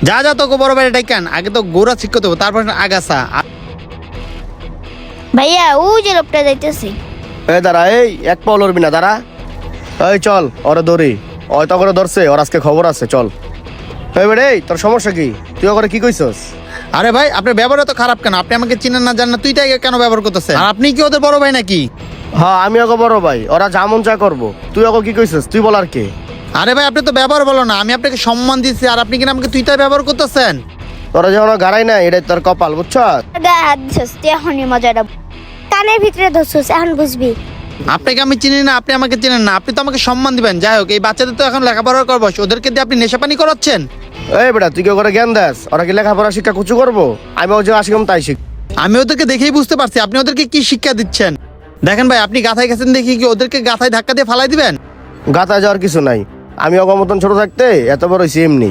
যা যা তোকে বড় ভাই ডাইকান, আগে তো গোড়া ঠিক করতে হবে, তারপর আগাছা। ভাইয়া ও যে লোকটা যাইতেছে। এই দাঁড়া, এই এক পাও লড়বি না, দাঁড়া। এই চল ওরা ধরি, ওই তো করে ধরছে, ওর আজকে খবর আছে, চল। এই বেড়ে তোর সমস্যা কি? তুই ওকে কি কইছস? আরে ভাই আপনার ব্যবহার তো খারাপ কেন? আপনি আমাকে চিনেন না, জানেন না, তুই তাই কেন ব্যবহার করতেছেন? আর আপনি কি ওদের বড় ভাই নাকি? হ্যাঁ আমি ওকে বড় ভাই, ওরা যেমন চা করবো। তুই ওকে কি কইছস? তুই বলার কে? আরে ভাই আপনি তো ব্যবহার বলো না, আমি আপনাকে সম্মান দিচ্ছি, আর আপনি কিনা আমাকে তুই তাই ব্যবহার করতেছেন। তোরা যখন গাড়াই না, এটাই তোর কপাল, বুঝছ? গায়ে হাত দিছস, তুই এখনই মজাটা কানের ভিতরে ধরছস, এখন বুঝবি। আপনাকে আমি চিনি না, আপনি আমাকে চিনেন না, আপনি তো আমাকে সম্মান দিবেন। যাই হোক, এই বাচ্চাদের তো এখন লেখাপড়া করবো, ওদেরকে দিয়ে আপনি নেশাপানি করাচ্ছেন। এই বেটা তুই কি করে জ্ঞান দেস? ওরা কি লেখাপড়া শিক্ষা কুচু করবো? আমি ও যে আসিলাম তাই শিখ। আমি ওদেরকে দেখেই বুঝতে পারছি আপনি ওদেরকে কি শিক্ষা দিচ্ছেন। দেখেন ভাই, আপনি গাথায় গেছেন দেখি কি ওদেরকে গাথায় ধাক্কা দিয়ে ফালাই দিবেন? গাতা যাওয়ার কিছু নাই, আমি ওকে মতন ছোট থাকতে এত বড় হইছি এমনি।